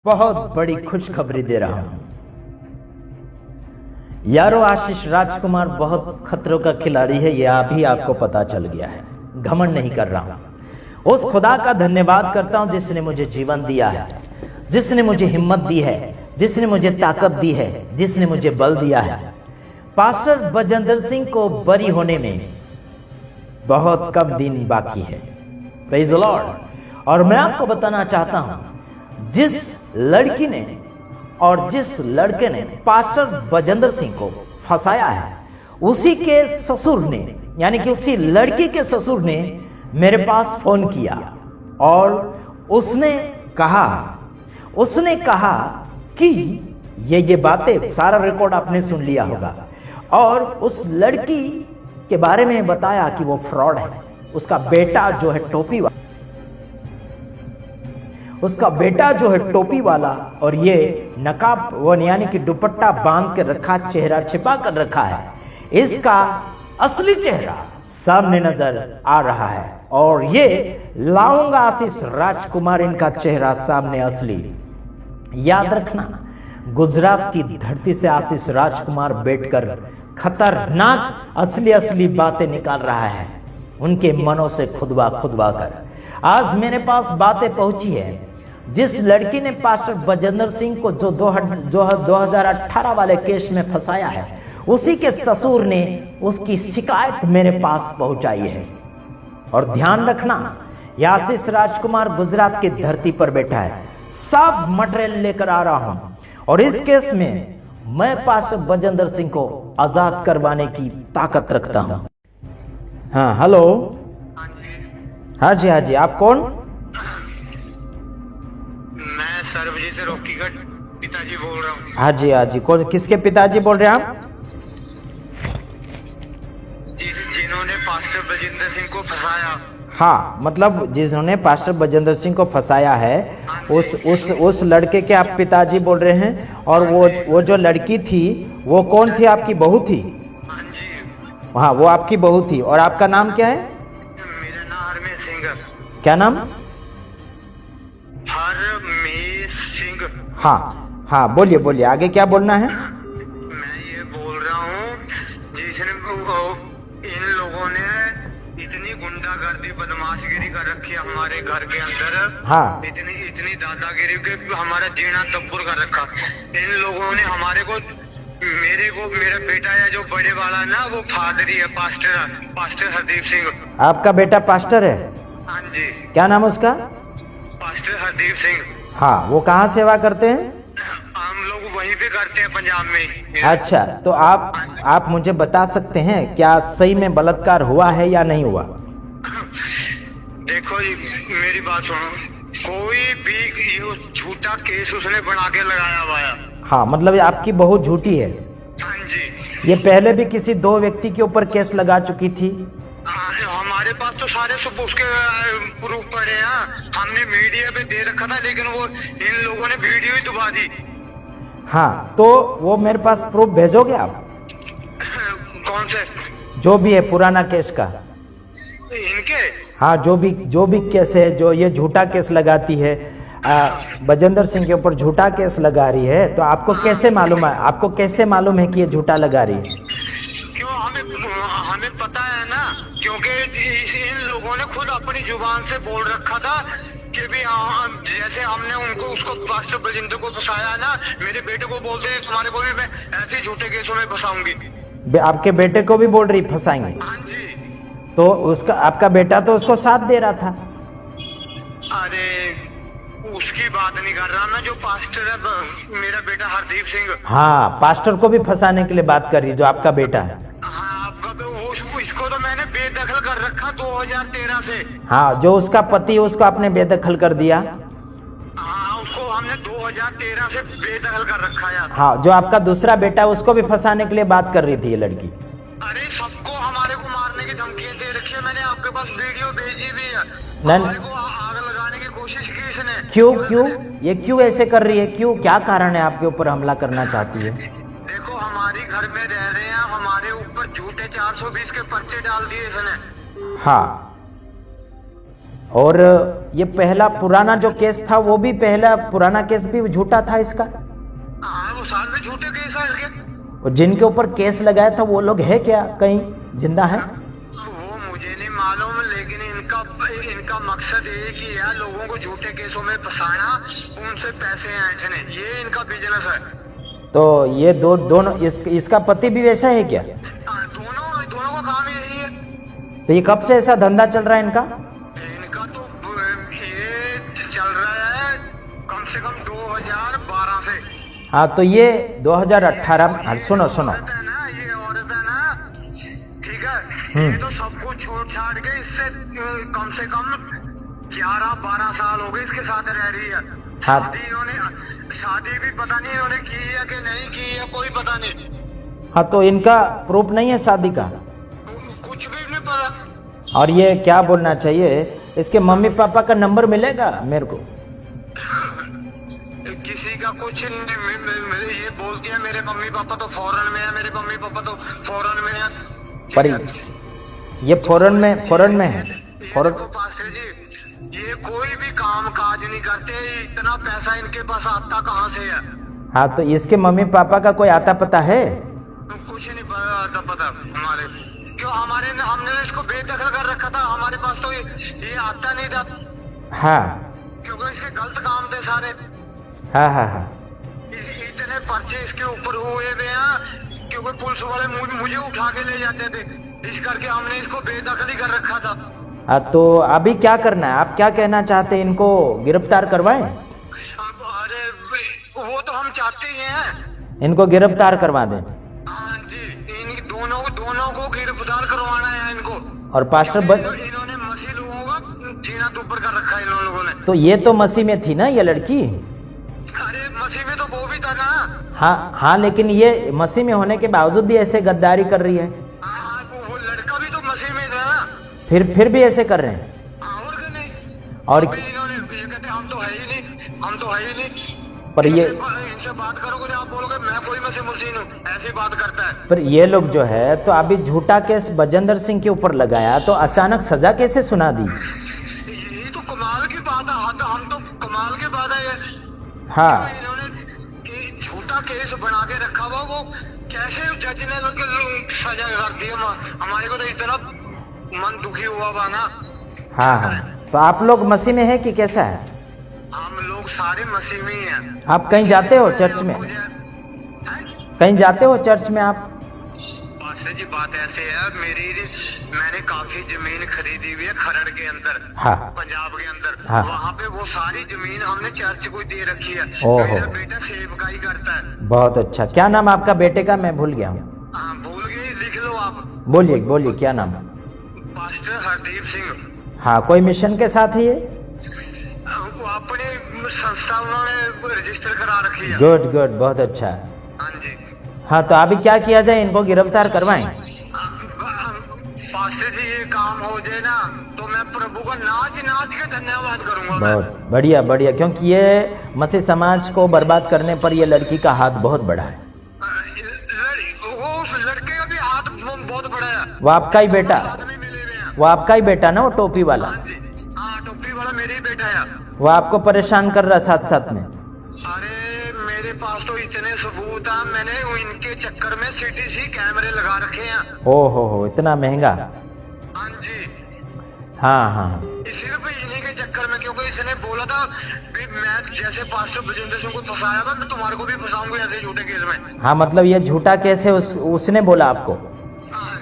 बहुत बड़ी खुशखबरी दे रहा हूं यारो। आशीष राजकुमार बहुत खतरों का खिलाड़ी है, यह अभी आपको पता चल गया है। घमंड नहीं कर रहा हूं। उस खुदा का धन्यवाद करता हूं जिसने मुझे जीवन दिया है, जिसने मुझे हिम्मत दी है, जिसने मुझे ताकत दी है, जिसने मुझे बल दिया है। पास्टर बजेंद्र सिंह को बरी होने में बहुत कम दिन बाकी है। Praise the Lord. और मैं आपको बताना चाहता हूं, जिस लड़की ने और जिस लड़के ने पास्टर बजेंद्र सिंह को फंसाया है, उसी के ससुर ने, यानी कि उसी लड़की के ससुर ने मेरे पास फोन किया और उसने कहा कि ये बातें, सारा रिकॉर्ड आपने सुन लिया होगा, और उस लड़की के बारे में बताया कि वो फ्रॉड है। उसका बेटा जो है टोपी वाला और ये नकाब, वो यानी कि दुपट्टा बांध के रखा, चेहरा छिपा कर रखा है। इसका असली चेहरा सामने नजर आ रहा है और ये लाऊंगा आशीष राजकुमार, इनका चेहरा सामने असली। याद रखना, गुजरात की धरती से आशीष राजकुमार बैठकर खतरनाक असली बातें निकाल रहा है, उनके मनों से खुदवा कर। आज मेरे पास बातें पहुंची है। जिस लड़की ने पास्टर बजेंद्र सिंह को जो 2018 वाले केस में फंसाया है, उसी के ससुर ने उसकी शिकायत मेरे पास पहुंचाई है। और ध्यान रखना, यह आशीष राजकुमार गुजरात की धरती पर बैठा है। सब मटेरियल लेकर आ रहा हूं और इस केस में मैं पास्टर बजेंद्र सिंह को आजाद करवाने की ताकत रखता हूं। हाँ, हेलो। हाँ जी, आप कौन? मैं सर्वजीत रोकीगढ़ पिताजी बोल रहा हूँ। हाँ जी, कौन, किसके पिताजी बोल रहे हैं आप? जिन्होंने पास्टर बजेंद्र सिंह को फंसाया। हाँ, मतलब जिन्होंने पास्टर बजेंद्र सिंह को फंसाया है, उस लड़के के आप पिताजी बोल रहे हैं। और वो जो लड़की थी, वो कौन थी? आपकी बहू थी? हाँ जी। हाँ, वो आपकी बहू थी। और आपका नाम क्या है? मेरा नाम हरमेश सिंह। क्या नाम? हरमेश सिंह। हाँ, बोलिए आगे क्या बोलना है? मैं ये बोल रहा हूँ, जिसने इन लोगों ने इतनी गुंडागर्दी बदमाशगिरी कर रखी है हमारे घर के अंदर। हाँ, इतनी दादागिरी के हमारा जीना तब्बुर कर रखा। इन लोगों ने मेरा बेटा है जो बड़े वाला ना, वो फादरी है, पास्टर हरदीप सिंह। आपका बेटा पास्टर है? हाँ जी। क्या नाम है उसका? पास्टर हरदीप सिंह। हाँ, वो कहाँ सेवा करते हैं? हम लोग वहीं पे करते हैं, पंजाब में। अच्छा, तो आप मुझे बता सकते हैं क्या सही में बलात्कार हुआ है या नहीं हुआ? देखो जी, मेरी बात सुनो। कोई भी झूठा केस उसने बना के लगाया हुआ है। हाँ, मतलब आपकी बहू झूठी है? हाँ जी। ये पहले भी किसी 2 व्यक्ति के ऊपर केस लगा चुकी थी? हमारे पास तो सारे सब उसके प्रूफ पड़े हैं। हमने मीडिया पे दे रखा था, लेकिन वो इन लोगों ने वीडियो ही दबा दी। हाँ, तो वो मेरे पास प्रूफ भेजोगे आप? कौन से? जो भी है पुराना केस का। इनके? हाँ, जो भी केस है, जो ये झूठा केस लगाती है, बजेंद्र सिंह के ऊपर झूठा केस लगा रही है, तो आपको कैसे मालूम है? आपको कैसे मालूम है कि ये झूठा लगा रही है? क्यों, हमें पता है ना, क्योंकि इन लोगों ने खुद अपनी जुबान से बोल रखा था कि भी जैसे हमने उसको पास्टर बजेंद्र को फंसाया ना, मेरे बेटे को बोलते हैं तुम्हारे को भी मैं ऐसे झूठे केसों में फंसाऊंगी। आपके बेटे को भी बोल रही फंसाएंगे? हाँ जी। तो आपका बेटा तो उसको साथ दे रहा था। अरे उसकी बात नहीं कर रहा मैं, जो पास्टर है मेरा बेटा हरदीप सिंह। हाँ, पास्टर को भी फंसाने के लिए बात कर रही, जो आपका बेटा है। हाँ, आपका तो इसको तो मैंने बेदखल कर रखा 2013 से। हाँ, जो उसका पति, उसको आपने बेदखल कर दिया। हाँ, उसको हमने 2013 से बेदखल कर रखा यार। हाँ, जो आपका दूसरा बेटा है, उसको भी फंसाने के लिए बात कर रही थी ये लड़की। अरे सबको हमारे को मारने की धमकियां दे रखी है। मैंने आपके पास वीडियो भेजी भी है। हमारे को आग लगाने की कोशिश की इसने। क्यों ये क्यों ऐसे कर रही है? क्यों, क्या कारण है आपके ऊपर हमला करना चाहती है? देखो, हमारी घर में रह रहे हैं, हमारे ऊपर झूठे 420 के पर्चे डाल दिए इसने। हाँ, और ये पहला पुराना जो केस था वो भी पहला पुराना केस भी झूठा था इसका। हाँ, वो साल में झूठे केस है इसके। और जिनके ऊपर केस लगाया था वो लोग है क्या, कहीं जिंदा है? वो मुझे नहीं मालूम, लेकिन इनका मकसद एक ही है, लोगों को झूठे केसों में फंसाना, उनसे पैसे ऐंठने, ये इनका बिजनेस है। तो ये दोनों इसका पति भी वैसा है क्या? दोनों का काम यही है। तो ये कब से ऐसा धंधा चल रहा है इनका? इनका तो ये चल रहा है कम से कम 2012 से। हाँ, तो ये 2018 सुनो औरत है ना, ये औरत है ना, ठीक है, ये तो सब कुछ छोड़ छाड़ के इससे कम से कम 11-12 साल हो गए इसके साथ रह रही है। हाँ। शादी भी पता नहीं इन्होंने की है कि नहीं की है, कोई पता नहीं। हाँ, तो इनका प्रूफ नहीं है शादी का? कुछ भी नहीं पता। और ये क्या बोलना चाहिए, इसके मम्मी पापा का नंबर मिलेगा मेरे को? किसी का कुछ नहीं, ये बोलती है मेरे मम्मी पापा तो फॉरेन में है, मेरे मम्मी पापा तो फॉरेन में है। पर ये फॉरेन में है फॉरेन। पास्टर जी, ये कोई भी काम काज नहीं करते, इतना पैसा इनके पास आता कहाँ से है? हाँ, तो इसके मम्मी पापा का कोई आता पता है? कुछ नहीं पता हमारे, क्यों हमने इसको बेदखल कर रखा था, हमारे पास तो ये आता नहीं था। हाँ, क्योंकि इसके गलत काम थे सारे। हाँ। इतने पर्चे इसके ऊपर हुए हैं, क्योंकि पुलिस वाले मुझे उठा के ले जाते थे, इस करके हमने इसको बेदखल ही कर रखा था। हाँ, तो अभी क्या करना है, आप क्या कहना चाहते हैं, इनको गिरफ्तार करवाएं? अरे वो तो हम चाहते ही हैं, इनको गिरफ्तार करवा दें। हाँ जी, इन दोनों को गिरफ्तार करवाना है इनको। और पास्टर इन्होंने मसीह लोगों का जीना ऊपर कर रखा है इन लोगों ने। तो ये तो मसीह में थी ना ये लड़की? अरे मसीह में तो वो भी था ना। हाँ, लेकिन ये मसीह में होने के बावजूद भी ऐसे गद्दारी कर रही है। हाँ, वो लड़का भी तो मसीह में था ना। फिर भी ऐसे कर रहे हैं। और क्या नहीं। और इन्होंने ये कहते हम तो है ही नहीं। पर ये इनसे बात करोगे आप बोलोगे मैं कोई मसीह मुस्लिम हूँ, ऐसी बात करता है। पर ये लोग जो है, तो अभी झूठा केस बजेंद्र सिंह के ऊपर लगाया, तो अचानक सजा कैसे सुना दी? यही तो कमाल की बात है। हम तो कमाल की बात है ये। हाँ, तो इन्होंने झूठा केस बना के रखा हुआ, वो कैसे जज ने सजा कर दी? हमारे को तो इतना मन दुखी हुआ हुआ ना। हाँ। तो आप लोग मसीह में है कि कैसा है? हम लोग सारे मसीह में ही हैं। आप कहीं जाते हो चर्च में? कहीं जाते हो चर्च में आप? पास्टर जी बात ऐसे है, मैंने काफी जमीन खरीदी हुई है खरड़ के अंदर। हाँ। पंजाब के अंदर। हाँ। वहाँ पे वो सारी जमीन हमने चर्च को दे रखी है। ओहो। मेरा बेटा सेवकाई करता है। बहुत अच्छा। क्या नाम आपका बेटे का? मैं भूल गया हूँ। हाँ, भूल गए, लिख लो आप। बोलिए क्या नाम? पास्टर हरदीप सिंह। हाँ, कोई मिशन के साथ है ये? वो अपने संस्था उन्होंने रजिस्टर करा रखी है। गुड, बहुत अच्छा। हाँ जी। हाँ, तो अभी क्या किया जाए, इनको गिरफ्तार करवाएं? पास्टर जी ये काम हो जाए ना तो मैं प्रभु को नाच के धन्यवाद करूंगा। बहुत बढ़िया, क्योंकि ये मसीह समाज को बर्बाद करने पर ये लड़की का हाथ बहुत बड़ा है। वो उस लड़के का भी हाथ बहुत बड़ा है। वो आपका ही बेटा? आदमी मिले हुए हैं। वो आपका ही बेटा ना, वो टोपी वाला? हाँ जी, हाँ, टोपी वाला मेरे ही बेटा है। वो आपको परेशान कर रहा साथ में? अरे मेरे पास तो इतने सबूत हैं, मैंने इनके चक्कर में CCTV कैमरे लगा रखे हैं। हो, इतना महंगा? हाँ जी। हाँ। सिर्फ इन्हीं के चक्कर में, क्योंकि इसने बोला था कि मैं जैसे पास्टर बजेंद्र सिंह को फंसाया था, मैं तुम्हारे को भी फंसाऊंगा ऐसे झूठे केस में। हाँ, मतलब ये झूठा केस है, उसने बोला आपको? हाँ।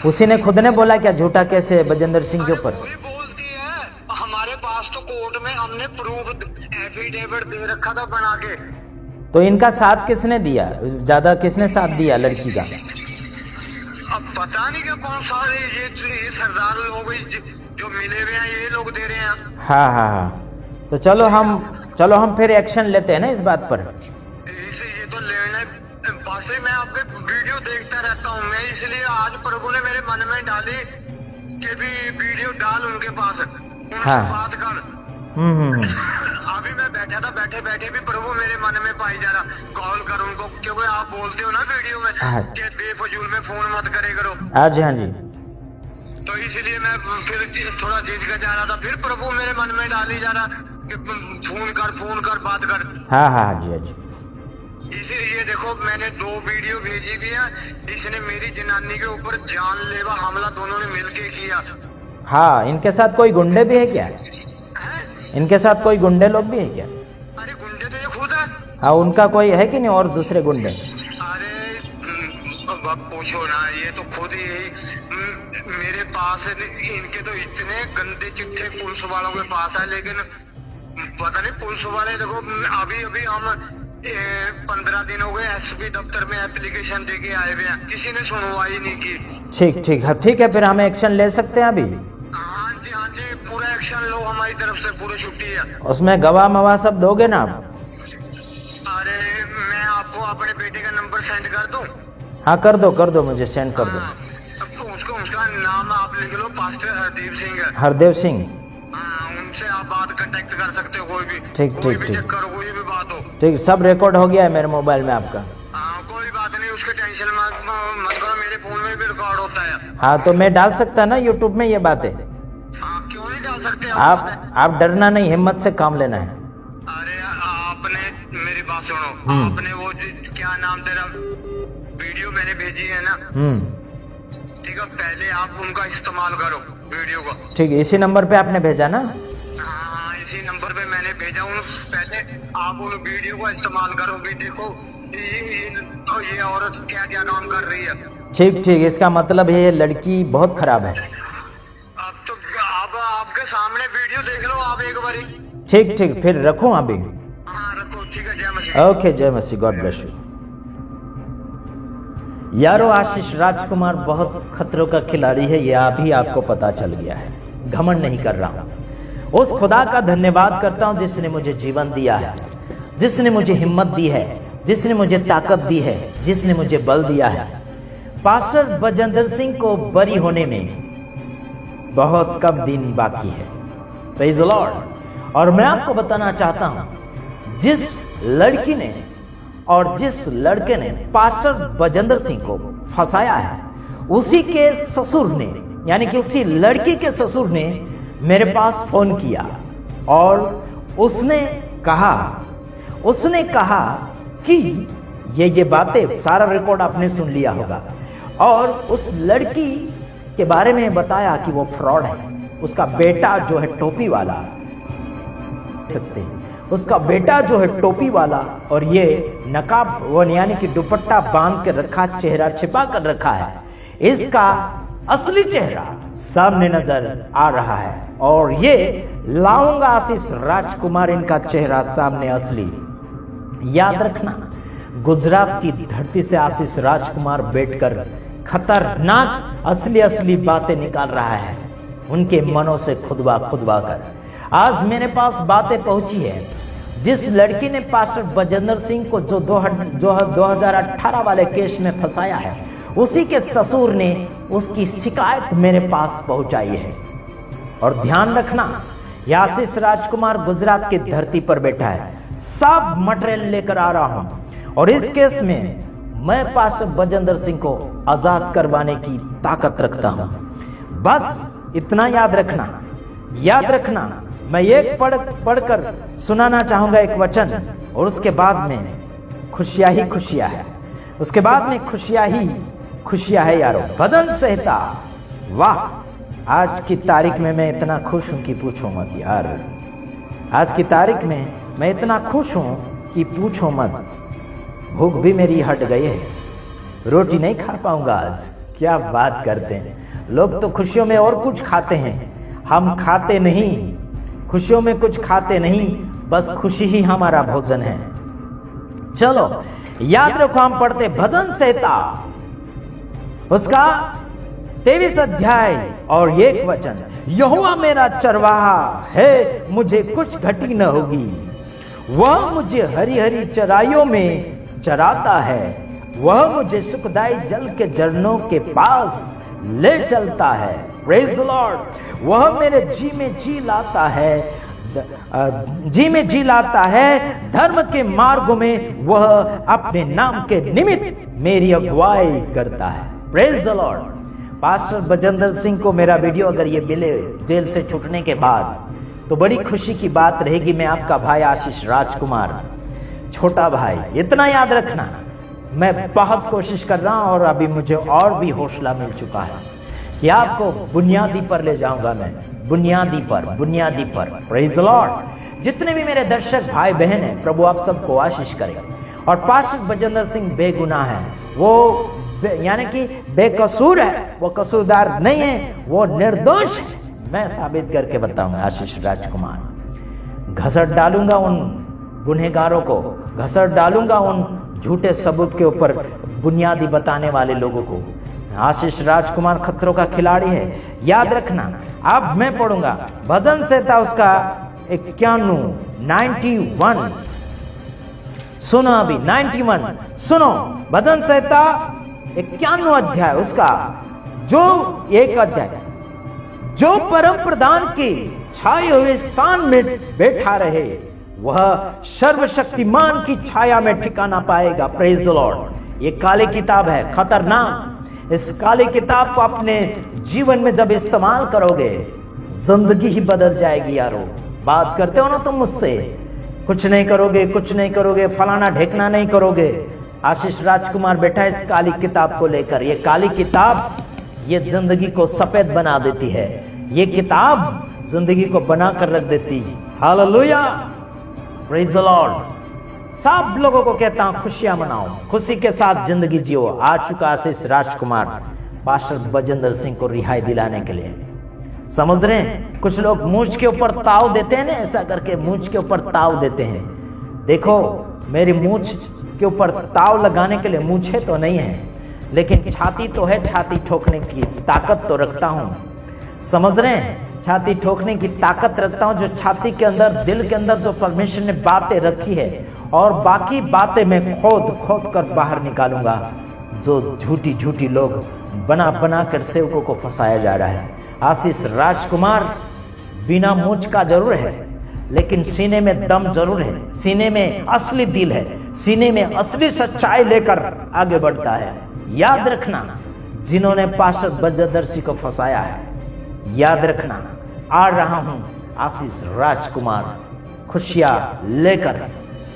उसी ने खुद ने बोला क्या झूठा केस है बजेंद्र सिंह के ऊपर? वही बोलती है, हमारे पास तो कोर्ट में हमने प्रूफ एफिडेविट दे रखा था बना के। तो इनका साथ किसने दिया, ज्यादा किसने साथ दिया लड़की का? अब पता नहीं कि कौन सा ये सरदार लोग जो मिले हुए हैं ये लोग दे रहे हैं। हाँ। तो चलो हम फिर एक्शन लेते हैं ना इस बात पर। ये तो लेना पासे, मैं आपके वीडियो देखता रहता हूँ मैं, इसलिए आज प्रभु ने मेरे मन में डाली कि भी वीडियो डाल उनके पास, उनसे हाँ। बात कर। अभी मैं बैठा था, बैठे भी प्रभु मेरे मन में पाई जा रहा, कॉल कर उनको, क्योंकि आप बोलते हो ना वीडियो में हाँ। कि बेफजूल में फोन मत करे करो। हाँ जी। तो इसलिए मैं फिर थोड़ा जीत का जा रहा था। फिर प्रभु मेरे मन में डाली जा रहा कि फोन कर बात कर। हाँ हाँ जी हाँ जी। इसीलिए देखो मैंने 2 वीडियो भेजी भी है। इसने मेरी जनानी के ऊपर जानलेवा हमला दोनों ने मिलके किया। हाँ, इनके साथ कोई गुंडे भी है क्या? इनके साथ कोई गुंडे लोग भी है क्या? अरे गुंडे तो ये खुद है। हाँ, उनका कोई है कि नहीं और दूसरे गुंडे? अरे अब पूछो ना, ये तो खुद ही मेरे पास इनके तो इतने गंदे चिट्ठे पुलिस वालों के पास है। लेकिन पता नहीं पुलिस वाले देखो अभी हम 15 दिन हो गए एसपी दफ्तर में एप्लीकेशन देके आए हुए हैं, किसी ने सुनवाई नहीं की। ठीक है, फिर हम एक्शन ले सकते हैं अभी? हाँ जी, पूरा एक्शन लो, हमारी तरफ से पूरी छुट्टी है। उसमें गवाह मवा सब दोगे ना आप? अरे मैं आपको अपने बेटे का नंबर सेंड कर दूं? हाँ कर दो, मुझे सेंड कर दो। उसका नाम आप लिख लो, पास्टर हरदेव सिंह है। हरदेव सिंह? हाँ, उनसे आप बात कांटेक्ट कर सकते हो। कोई भी ठीक कोई भी बात हो। ठीक, सब रिकॉर्ड हो गया है मेरे मोबाइल में आपका। हाँ कोई बात नहीं, उसके टेंशन मत करो, मेरे फोन में भी रिकॉर्ड होता है। हाँ तो मैं डाल सकता ना यूट्यूब में ये बातें? हाँ क्यों नहीं डाल सकते आप डरना नहीं, हिम्मत से काम लेना है। अरे आपने मेरी बात सुनो, आपने वो क्या नाम तेरा वीडियो मैंने भेजी है ना, ठीक है, पहले आप उनका इस्तेमाल करो वीडियो का। ठीक है, इसी नंबर पे आपने भेजा ना? हाँ इसी नंबर पे मैंने भेजा। पहले आप उन वीडियो का इस्तेमाल करो भी देखो ये औरत क्या क्या काम कर रही है। ठीक, इसका मतलब है ये लड़की बहुत खराब है। अब तो अब आपके सामने वीडियो देख लो आप एक बारी। ठीक, फिर रखूं अभी? हाँ रखो, ठीक है, जय मसीह। ओके, जय मसीह, गॉड ब्लेस यू। यारो, आशीष राजकुमार बहुत खतरों का खिलाड़ी है, यह अभी आपको पता चल गया है। घमंड नहीं कर रहा हूं, उस खुदा का धन्यवाद करता हूं जिसने मुझे जीवन दिया है, जिसने मुझे हिम्मत दी है, जिसने मुझे ताकत दी है, जिसने मुझे बल दिया है। पास्टर बजेंद्र सिंह को बरी होने में बहुत कम दिन बाकी है। Praise the Lord. और मैं आपको बताना चाहता हूं, जिस लड़की ने और जिस लड़के ने पास्टर बजेंद्र सिंह को फंसाया है, उसी के ससुर ने, यानी कि उसी लड़की के ससुर ने मेरे पास फोन किया और उसने कहा कि ये बातें, सारा रिकॉर्ड आपने सुन लिया होगा, और उस लड़की के बारे में बताया कि वो फ्रॉड है। उसका बेटा जो है टोपी वाला, सकते हैं, उसका बेटा जो है टोपी वाला और ये नकाब वो यानी कि दुपट्टा बांध के रखा, चेहरा छिपा कर रखा है, इसका असली चेहरा सामने नजर आ रहा है। और ये लाऊंगा आशीष राजकुमार, इनका चेहरा सामने असली। याद रखना, गुजरात की धरती से आशीष राजकुमार बैठकर खतरनाक असली बातें निकाल रहा है, उनके मनों से खुदवा कर। आज मेरे पास बातें पहुंची है, जिस लड़की ने पास्टर बजेंद्र सिंह को जो 2018 वाले केस में फंसाया है, उसी के ससुर ने उसकी शिकायत मेरे पास पहुंचाई है। और ध्यान रखना, आशीष राजकुमार गुजरात की धरती पर बैठा है, सब मटेरियल लेकर आ रहा हूं और इस केस में मैं पास्टर बजेंद्र सिंह को आजाद करवाने की ताकत रखता हूं। बस इतना याद रखना। मैं एक पढ़कर सुनाना चाहूंगा एक वचन, और उसके बाद में खुशियां ही खुशियां है। उसके बाद में खुशियां ही खुशियां है यारो। भजन संहिता, वाह, आज की तारीख में मैं इतना खुश हूं कि पूछो मत यार। आज की तारीख में मैं इतना खुश हूं कि पूछो मत। भूख भी मेरी हट गई है, रोटी नहीं खा पाऊंगा आज। क्या बात करते हैं लोग, तो खुशियों में और कुछ खाते हैं, हम खाते नहीं, खुशियों में कुछ खाते नहीं, बस खुशी ही हमारा भोजन है। चलो याद रखो, हम पढ़ते भजन संहिता उसका 23 अध्याय और 1 वचन। यहोवा मेरा चरवाहा है, मुझे कुछ घटी न होगी। वह मुझे हरी हरी चराइयों में चराता है, वह मुझे सुखदाई जल के झरनों के पास ले चलता है। Praise the Lord. वह मेरे जी में जी लाता है, धर्म के मार्गों में वह अपने नाम के निमित्त मेरी अगुवाई करता है। Praise the Lord. Pastor Bajinder Singh को मेरा वीडियो अगर ये मिले जेल से छूटने के बाद तो बड़ी खुशी की बात रहेगी। मैं आपका भाई आशीष राजकुमार, छोटा भाई, इतना याद रखना, मैं बहुत कोशिश कर रहा हूं और अभी मुझे और भी हौसला मिल चुका है कि आपको बुनियादी पर ले जाऊंगा मैं, बुनियादी पर। Praise the Lord. जितने भी मेरे दर्शक भाई बहन हैं, प्रभु आप सबको आशीष करे। और पास्टर बजेंद्र सिंह बेगुनाह है, वो यानी कि बेकसूर है, वो कसूरदार नहीं है, वो निर्दोष है। मैं साबित करके बताऊंगा आशीष राजकुमार। घसट डालूंगा उन गुनहगारों को, घसट डालूंगा उन झूठे सबूत के ऊपर बुनियादी बताने वाले लोगों को। आशीष राजकुमार खतरों का खिलाड़ी है, याद रखना। अब मैं पढ़ूंगा भजन संहिता उसका 91 सुनो, अभी 91 सुनो। भजन संहिता 91 अध्याय उसका जो एक अध्याय, जो परम प्रधान की छाए हुए स्थान में बैठा रहे वह सर्वशक्तिमान की छाया में ठिकाना पाएगा। Praise the Lord. ये काली किताब है, खतरनाक। इस काली किताब को अपने जीवन में जब इस्तेमाल करोगे जिंदगी ही बदल जाएगी। यारो बात करते हो ना तुम मुझसे, कुछ नहीं करोगे, फलाना ढेकना नहीं करोगे। आशीष राजकुमार बैठा इस काली किताब को लेकर। ये काली किताब ये जिंदगी को सफेद बना देती है, ये किताब जिंदगी को बना कर रख देती है। Hallelujah, praise the Lord. सब लोगों को कहता हूं खुशियां मनाओ, खुशी के साथ जिंदगी जियो। आ चुका आशीष राजकुमार पास्टर बजेंद्र सिंह को रिहाई दिलाने के लिए। समझ रहे हैं? कुछ लोग मूंछ के ऊपर ताव देते हैं ना, ऐसा करके मूंछ के ऊपर ताव देते हैं। देखो मेरी मूंछ के ऊपर ताव लगाने के लिए मूंछे तो नहीं है, लेकिन छाती तो है, छाती ठोकने की ताकत तो रखता हूं। समझ रहे हैं? छाती ठोकने की ताकत रखता हूं, जो छाती के अंदर, दिल के अंदर जो परमेश्वर ने बातें रखी है, और बाकी बातें मैं खोद कर बाहर निकालूंगा। जो झूठी लोग बना कर सेवकों को फंसाया जा रहा है। आशीष राजकुमार बिना मूंछ का जरूर है, लेकिन सीने में दम जरूर है, सीने में असली दिल है, सीने में असली सच्चाई लेकर आगे बढ़ता है। याद रखना, जिन्होंने पास्टर बजेंद्र सिंह को फंसाया है, याद रखना, आ रहा हूं आशीष राजकुमार खुशियां लेकर,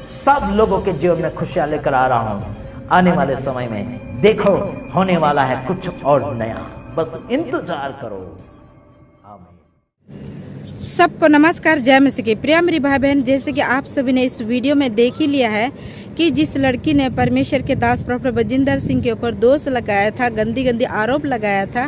सब लोगों के जीवन में खुशियां लेकर आ रहा हूं। आने वाले समय में देखो होने वाला है कुछ और नया, बस इंतजार करो। सबको नमस्कार, जय मसीह की। प्रिय मेरी भाई बहन, जैसे कि आप सभी ने इस वीडियो में देख ही लिया है कि जिस लड़की ने परमेश्वर के दास प्रॉफेट बजेंद्र सिंह के ऊपर दोष लगाया था, गंदी आरोप लगाया था,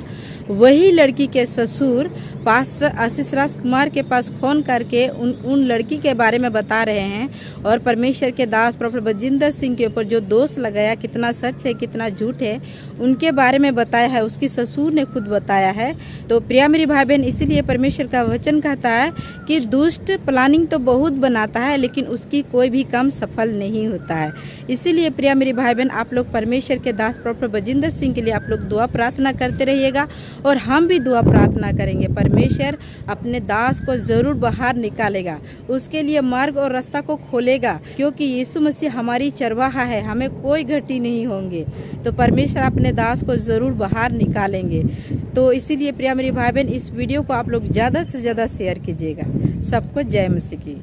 वही लड़की के ससुर पास्टर आशीष राजकुमार के पास फ़ोन करके उन लड़की के बारे में बता रहे हैं, और परमेश्वर के दास प्रॉफेट बजेंद्र सिंह के ऊपर जो दोष लगाया कितना सच है कितना झूठ है उनके बारे में बताया है। उसकी ससुर ने खुद बताया है। तो प्रिय मेरी भाई बहन, इसीलिए परमेश्वर का वचन कहता है कि दुष्ट प्लानिंग तो बहुत बनाता है, लेकिन उसकी कोई भी काम सफल नहीं होता है। इसीलिए प्रिय मेरी भाई बहन, आप लोग परमेश्वर के दास प्रॉफेट बजेंद्र सिंह के लिए आप लोग दुआ प्रार्थना करते रहिएगा, और हम भी दुआ प्रार्थना करेंगे। परमेश्वर अपने दास को ज़रूर बाहर निकालेगा, उसके लिए मार्ग और रास्ता को खोलेगा, क्योंकि यीशु मसीह हमारी चरवाहा है, हमें कोई घटी नहीं होंगे। तो परमेश्वर अपने दास को ज़रूर बाहर निकालेंगे। तो इसीलिए प्रिय मेरी भाई बहन, इस वीडियो को आप लोग ज़्यादा से ज़्यादा शेयर कीजिएगा। सबको जय मसीह की।